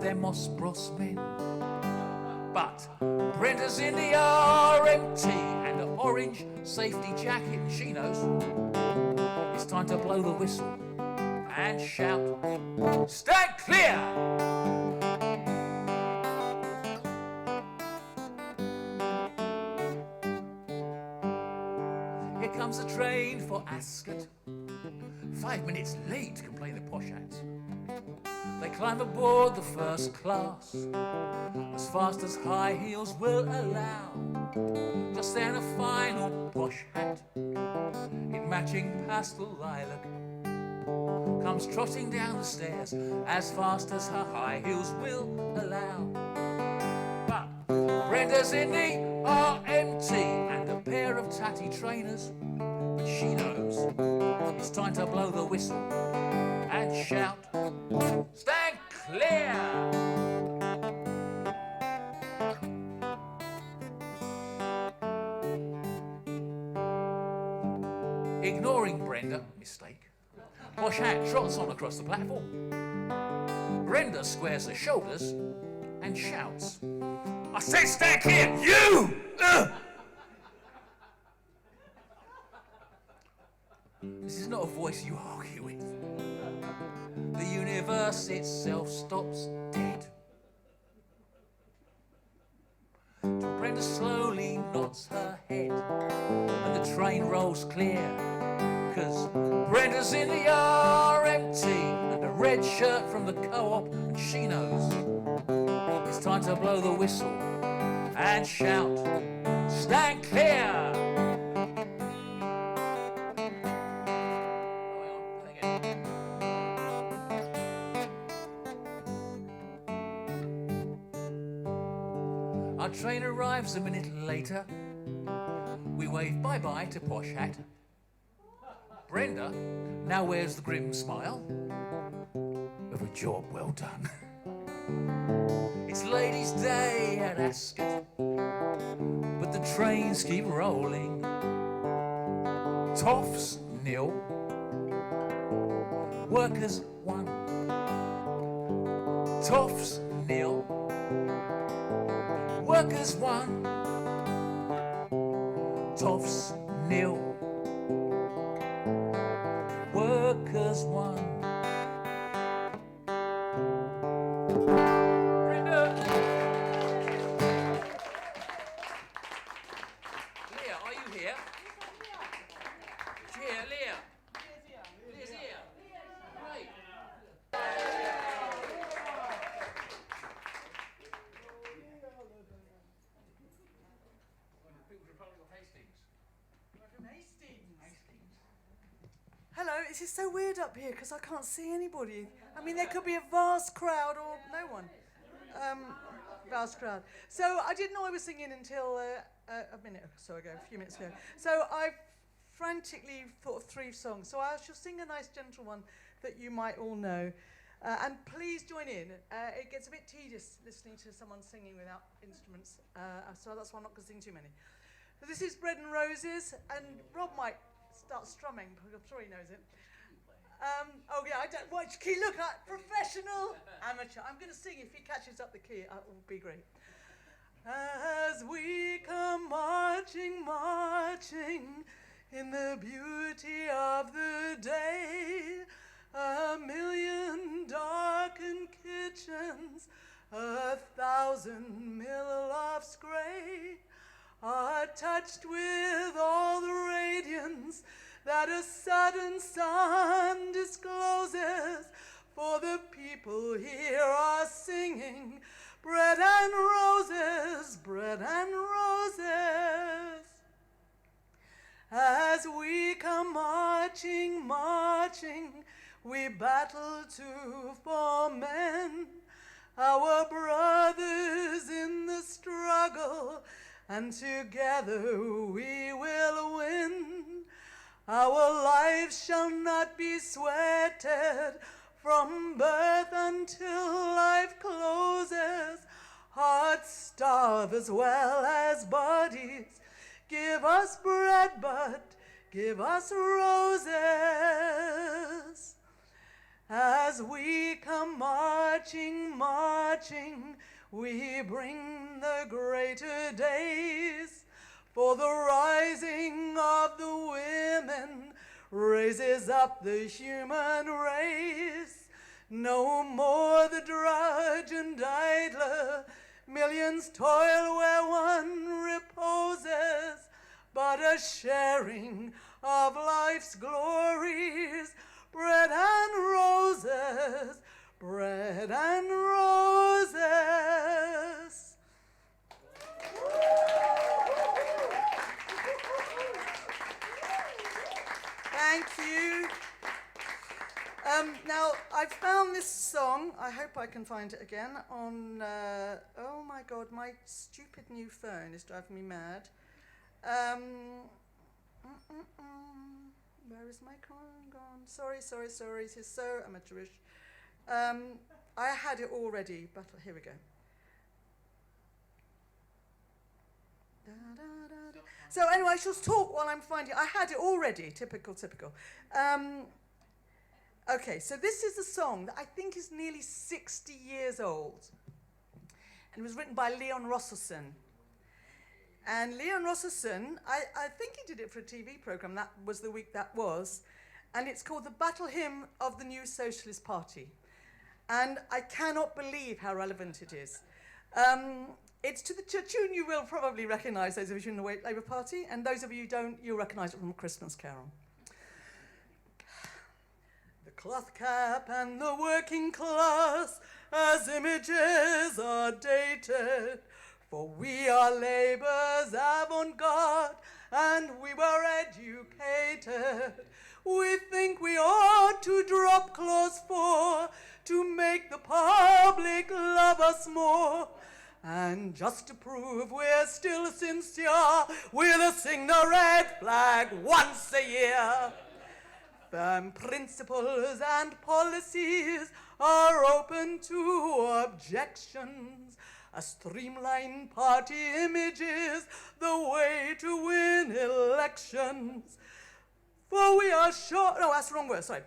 they're Moss Bros men. But Brenda's in the RMT and an orange safety jacket, and she knows it's time to blow the whistle and shout, "Stand clear!" Here comes the train for Ascot. 5 minutes late, complain the posh hats. They climb aboard the first class as fast as high heels will allow. Just then a final posh hat in matching pastel lilac comes trotting down the stairs as fast as her high heels will allow. But Brenda's in the RMT and a pair of tatty trainers, but she knows it's time to blow the whistle and shout, "Stand clear!" Ignoring Brenda, mistake, posh hat trots on across the platform. Brenda squares her shoulders and shouts, "I said stand clear, you!" This is not a voice you argue with. The universe itself stops dead. Brenda slowly nods her head and the train rolls clear, 'cause Brenda's in the RMT and a red shirt from the co-op, and she knows it's time to blow the whistle and shout, "Stand clear!" Our train arrives a minute later. We wave bye-bye to posh hat. Brenda now wears the grim smile of a job well done. It's Ladies' Day at Ascot, but the trains keep rolling. Toffs 0, Workers 1. Toffs 0, Workers 1. Toffs 0, Workers 1. Brenda! Leah, are you here? Here, Leah. Leah's here. Great. Hello, this is so weird up here because I can't see anybody. I mean, there could be a vast crowd or no one. Vast crowd. So I didn't know I was singing until a minute or so ago, a few minutes ago. So I frantically thought of 3 songs. So I shall sing a nice gentle one that you might all know. And please join in. It gets a bit tedious listening to someone singing without instruments. So that's why I'm not going to sing too many. So this is Bread and Roses, and Rob might start strumming, because I'm sure he knows it. Oh yeah, I don't watch key. Look, professional amateur. I'm going to sing. If he catches up the key, it will be great. As we come marching, marching in the beauty of the day, 1,000,000 darkened kitchens, 1,000 mill-lofts grey, are touched with all the radiance that a sudden sun discloses, for the people here are singing bread and roses, bread and roses. As we come marching, marching, we battle too for men, our brothers in the struggle, and together we will win. Our lives shall not be sweated from birth until life closes. Hearts starve as well as bodies. Give us bread, but give us roses. As we come marching, marching, marching, we bring the greater days. For the rising of the women raises up the human race. No more the drudge and idler, millions toil where one reposes, but a sharing of life's glories, bread and roses, bread and roses. Thank you. Now, I found this song, I hope I can find it again, on, oh my God, my stupid new phone is driving me mad. Where is my phone gone? Sorry, this is so amateurish. I had it already, but here we go. So anyway, I shall talk while I'm finding it. I had it already, typical. Okay, so this is a song that I think is nearly 60 years old. And it was written by Leon Rosselson. And Leon Rosselson, I think he did it for a TV programme, that was the week that was. And it's called The Battle Hymn of the New Socialist Party. And I cannot believe how relevant it is. It's to the tune you will probably recognise, those of you in the Labour Party, and those of you who don't, you'll recognise it from A Christmas Carol. The cloth cap and the working class as images are dated, for we are Labour's avant-garde and we were educated. We think we ought to drop clause 4 to make the public love us more. And just to prove we're still sincere, we'll sing the red flag once a year. Firm principles and policies are open to objections. A streamlined party image is the way to win elections. For we are sure, no, that's the wrong word, sorry.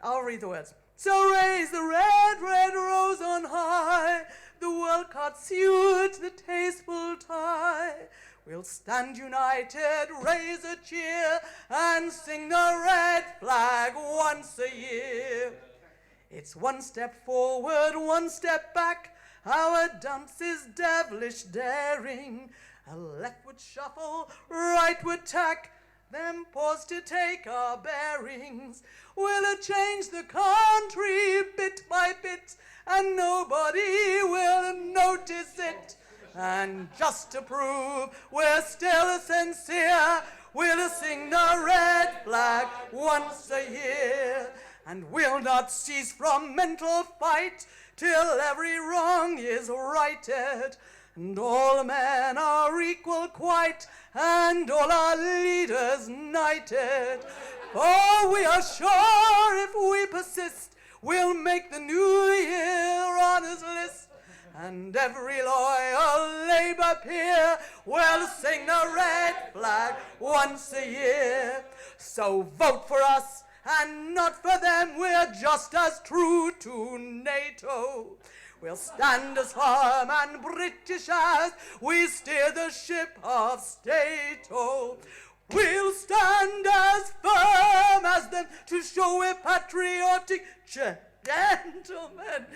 I'll read the words. So raise the red, red rose on high, the well-cut suit, the tasteful tie. We'll stand united, raise a cheer, and sing the red flag once a year. It's one step forward, one step back, our dance is devilish daring. A leftward shuffle, rightward tack, then pause to take our bearings. We'll change the country bit by bit, and nobody will notice it. And just to prove we're still sincere, we'll sing the red flag once a year. And we'll not cease from mental fight till every wrong is righted. And all men are equal quite, and all our leaders knighted. For we are sure if we persist, we'll make the New Year honours list. And every loyal Labour peer will sing the red flag once a year. So vote for us and not for them, we're just as true to NATO. We'll stand as firm and British as we steer the ship of state-o. We'll stand as firm as them to show we're patriotic gentlemen.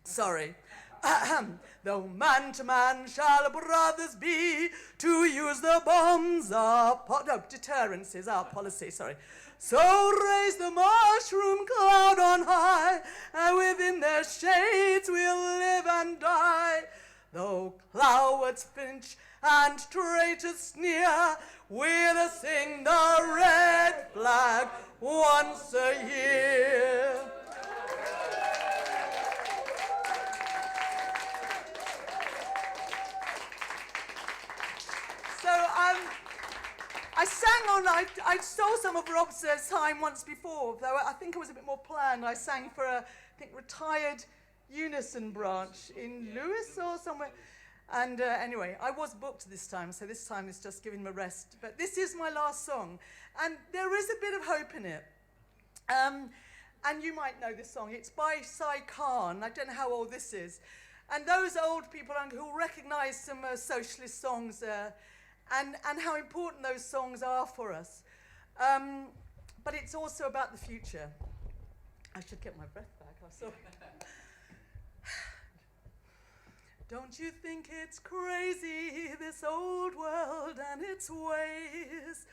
Sorry. Though man to man shall brothers be, to use the bombs deterrence is our policy, sorry. So raise the mushroom cloud on high, and within their shades we'll live and die. Though cowards flinch and traitors sneer, we'll sing the red flag once a year. So I sang on, I stole some of Robb's time once before, though I think it was a bit more planned. I sang for a, retired unison branch in Lewis or somewhere. And anyway, I was booked this time, so this time is just giving me a rest. But this is my last song, and there is a bit of hope in it. And you might know this song. It's by Sai Khan. I don't know how old this is. And those old people who recognise some socialist songs and how important those songs are for us. But it's also about the future. I should get my breath back. I'm sorry. Don't you think it's crazy, this old world and its ways?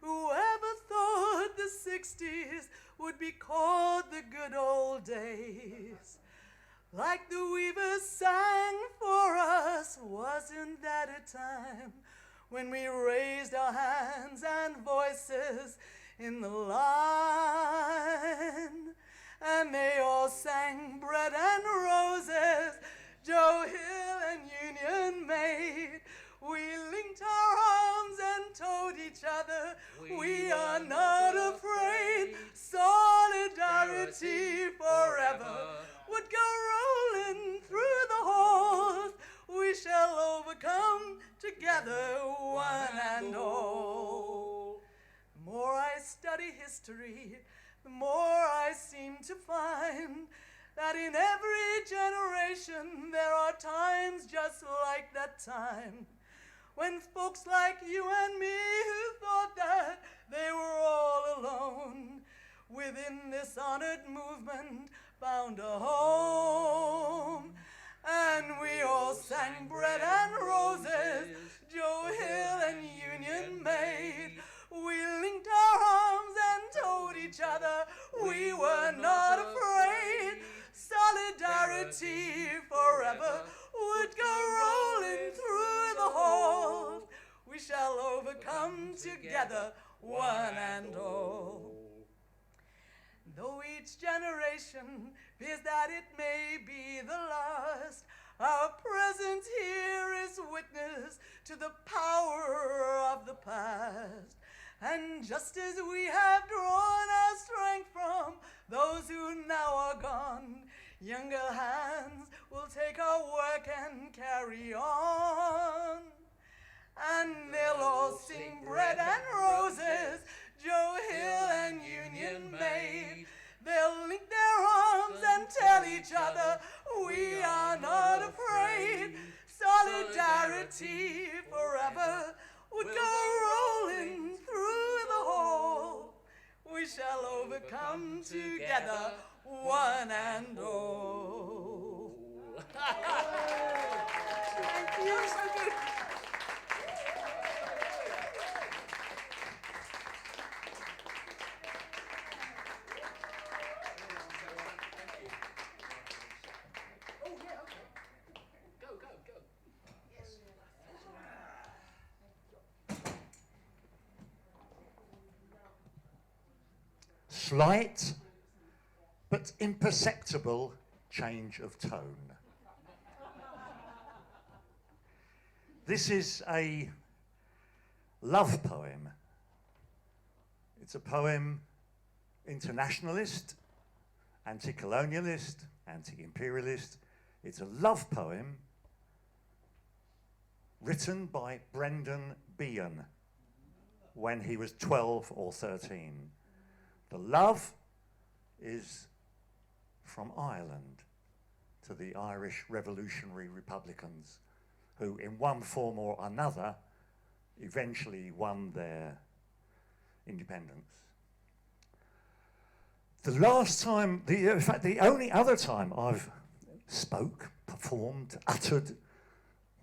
Whoever thought the 60s would be called the good old days? Like the weavers sang for us, wasn't that a time when we raised our hands and voices in the line? And they all sang Bread and Roses, Joe Hill and Union Made. We linked our arms and told each other we are not afraid. Solidarity forever would go rolling through the halls. We shall overcome together, one and all. The more I study history, the more I seem to find that in every generation there are times just like that time when folks like you and me who thought that they were all alone within this honored movement found a home. And we all sang Bread and Roses, Joe Hill and Union Made. We linked our arms and told each other we were not afraid. Solidarity forever would go rolling through the halls. We shall overcome together, one and all. Though each generation fears that it may be the last, our presence here is witness to the power of the past. And just as we have drawn our strength from those who now are gone, younger hands will take our work and carry on. And they'll all sing Bread and Roses, Joe Hill and Union Made. They'll link their arms and tell each other we are not afraid. Solidarity forever would go rolling through the hall. We shall overcome together, one and all. Thank you, so good. Slight but imperceptible change of tone. This is a love poem. It's a poem internationalist, anti-colonialist, anti-imperialist. It's a love poem written by Brendan Behan when he was 12 or 13. The love is from Ireland to the Irish Revolutionary Republicans, who in one form or another eventually won their independence. The last time, in fact the only other time I've spoke, performed, uttered,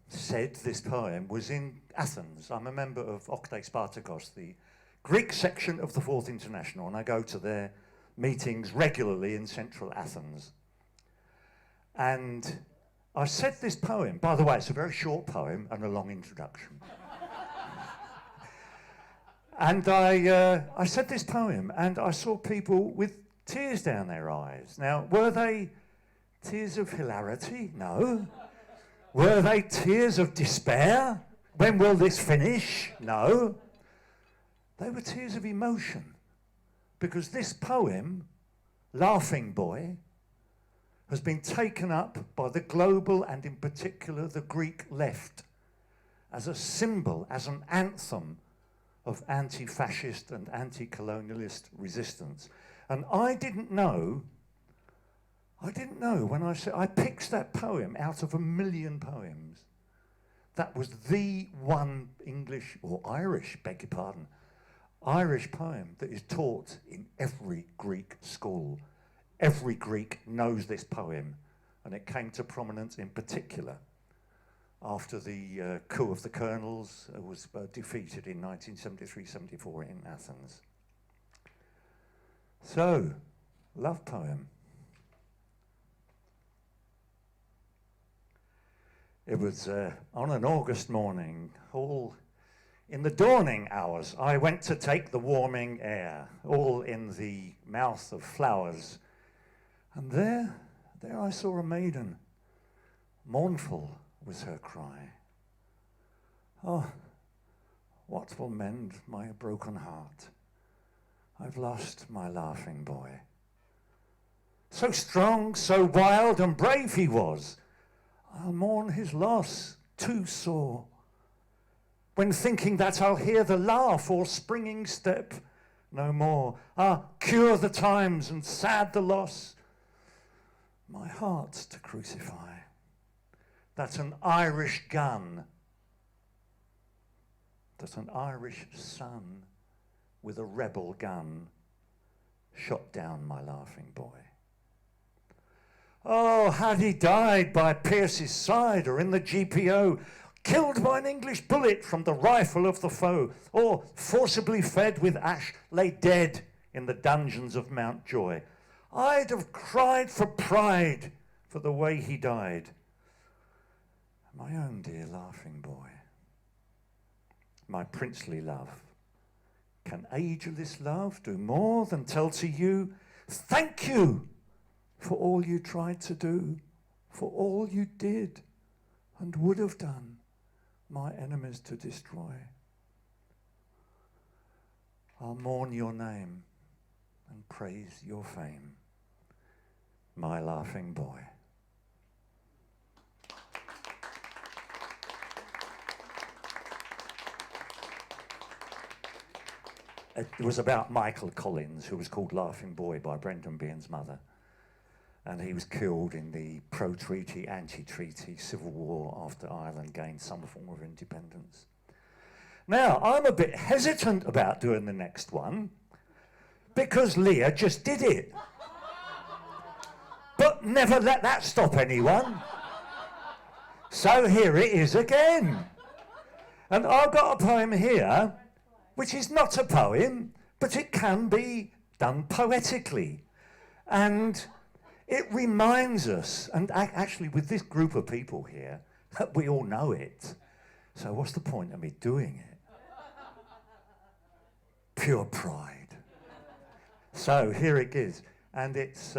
said this poem was in Athens. I'm a member of Octe Spartakos, the Greek section of the Fourth International, and I go to their meetings regularly in central Athens. And I said this poem, by the way, it's a very short poem and a long introduction. And I said this poem, and I saw people with tears down their eyes. Now, were they tears of hilarity? No. Were they tears of despair? When will this finish? No. They were tears of emotion, because this poem, Laughing Boy, has been taken up by the global and in particular the Greek left as a symbol, as an anthem of anti-fascist and anti-colonialist resistance. And I didn't know when I said, I picked that poem out of 1 million poems. That was the one English, or Irish, beg your pardon, Irish poem that is taught in every Greek school. Every Greek knows this poem, and it came to prominence in particular after the coup of the colonels was defeated in 1973-74 in Athens. So, love poem. It was on an August morning, all in the dawning hours, I went to take the warming air, all in the mouth of flowers. And there I saw a maiden. Mournful was her cry. Oh, what will mend my broken heart? I've lost my laughing boy. So strong, so wild and brave he was. I'll mourn his loss too sore. When thinking that I'll hear the laugh or springing step no more. Ah, cure the times and sad the loss. My heart's to crucify. That's an Irish gun. That's an Irish son with a rebel gun shot down my laughing boy. Oh, had he died by Pierce's side or in the GPO, killed by an English bullet from the rifle of the foe, or forcibly fed with ash, lay dead in the dungeons of Mountjoy, I'd have cried for pride for the way he died. My own dear laughing boy, my princely love, can ageless love do more than tell to you, thank you for all you tried to do, for all you did and would have done, my enemies to destroy. I'll mourn your name and praise your fame, my laughing boy. It was about Michael Collins, who was called Laughing Boy by Brendan Behan's mother. And he was killed in the pro-treaty, anti-treaty civil war after Ireland gained some form of independence. Now, I'm a bit hesitant about doing the next one because Leah just did it. But never let that stop anyone. So here it is again. And I've got a poem here, which is not a poem, but it can be done poetically. And it reminds us, and actually with this group of people here, that we all know it. So what's the point of me doing it? Pure pride. So here it is. And it's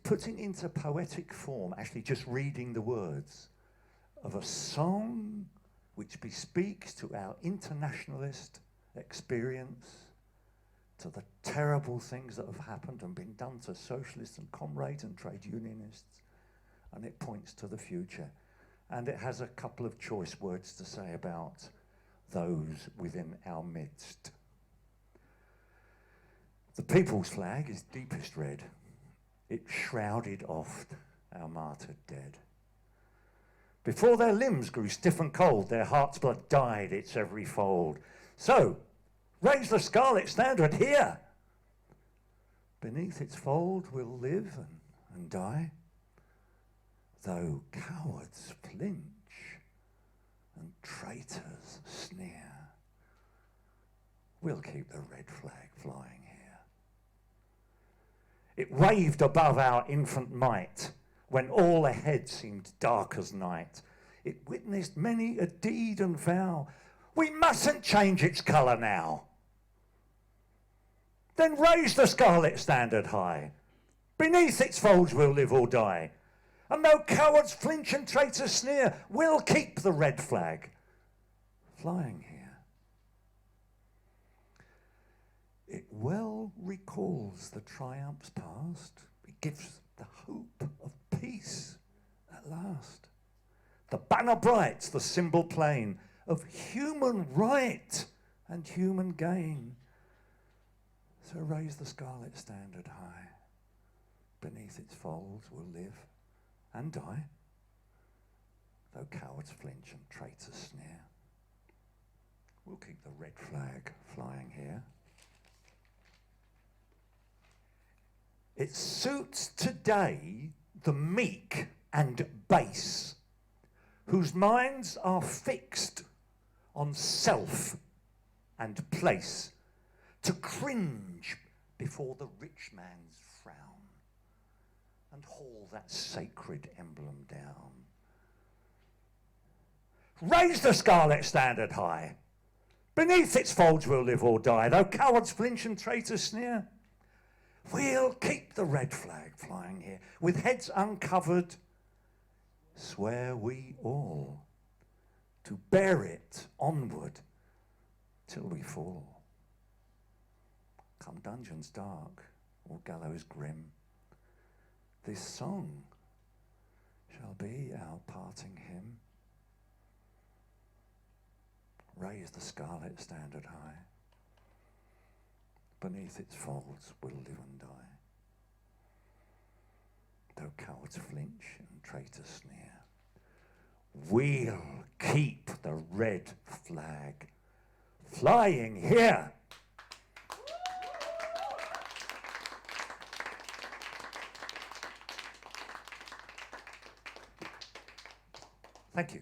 putting into poetic form, actually just reading the words of a song which bespeaks to our internationalist experience, to the terrible things that have happened and been done to socialists and comrades and trade unionists, and it points to the future. And it has a couple of choice words to say about those within our midst. The people's flag is deepest red. It shrouded oft our martyred dead. Before their limbs grew stiff and cold, their heart's blood dyed its every fold. So, raise the scarlet standard here. Beneath its fold we'll live and die. Though cowards flinch and traitors sneer, we'll keep the red flag flying here. It waved above our infant might when all ahead seemed dark as night. It witnessed many a deed and vow. We mustn't change its colour now. Then raise the scarlet standard high. Beneath its folds we'll live or die. And though cowards flinch and traitors sneer, we'll keep the red flag flying here. It well recalls the triumphs past. It gives the hope of peace at last. The banner bright, the symbol plain of human right and human gain. So raise the scarlet standard high. Beneath its folds we'll live and die, though cowards flinch and traitors sneer. We'll keep the red flag flying here. It suits today the meek and base, whose minds are fixed on self and place, to cringe before the rich man's frown and haul that sacred emblem down. Raise the scarlet standard high. Beneath its folds we'll live or die, though cowards flinch and traitors sneer. We'll keep the red flag flying here, with heads uncovered, swear we all to bear it onward till we fall. Come dungeons dark or gallows grim, this song shall be our parting hymn. Raise the scarlet standard high. Beneath its folds we'll live and die, though cowards flinch and traitors sneer. We'll keep the red flag flying here. Thank you.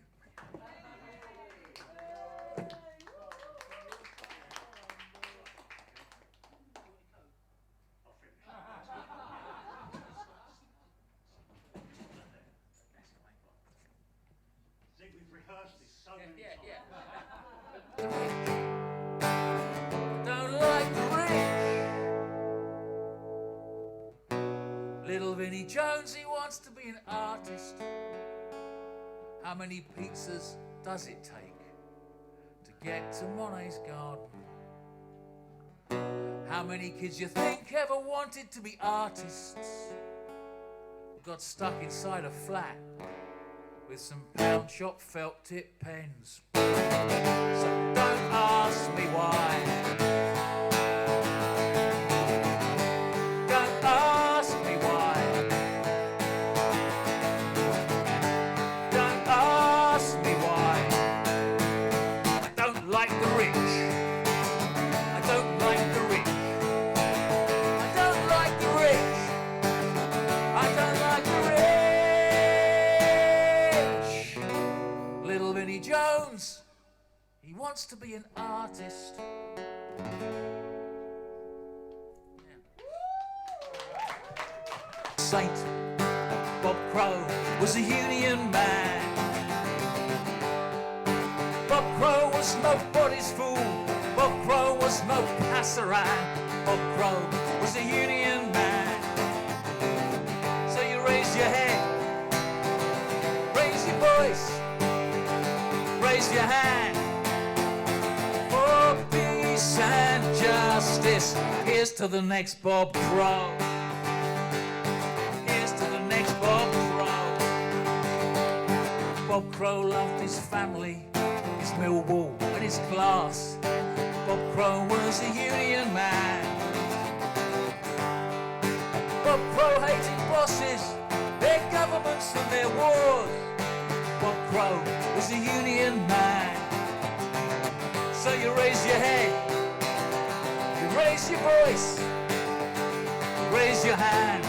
Don't like the rich. Little Vinnie Jones, he wants to be an artist. How many pizzas does it take to get to Monet's garden? How many kids you think ever wanted to be artists, got stuck inside a flat with some pound shop felt tip pens? So don't ask me why. Don't ask me why. Don't ask me why. I don't like the rich. I don't like the rich. I don't like the rich. I don't like the rich. Little Vinnie Jones, he wants to be an artist. Saint Bob Crow was a union man. Bob Crow was nobody's fool. Bob Crow was no passerine. Bob Crow was a union man. So you raise your head, raise your voice, raise your hand. For peace and justice, here's to the next Bob Crow. Here's to the next Bob Crow. Bob Crow loved his family, his Millwall and his class. Bob Crow was a union man. Bob Crow hated bosses, their governments and their wars. Bob Crow was a union man. So you raise your head, you raise your voice, you raise your hand.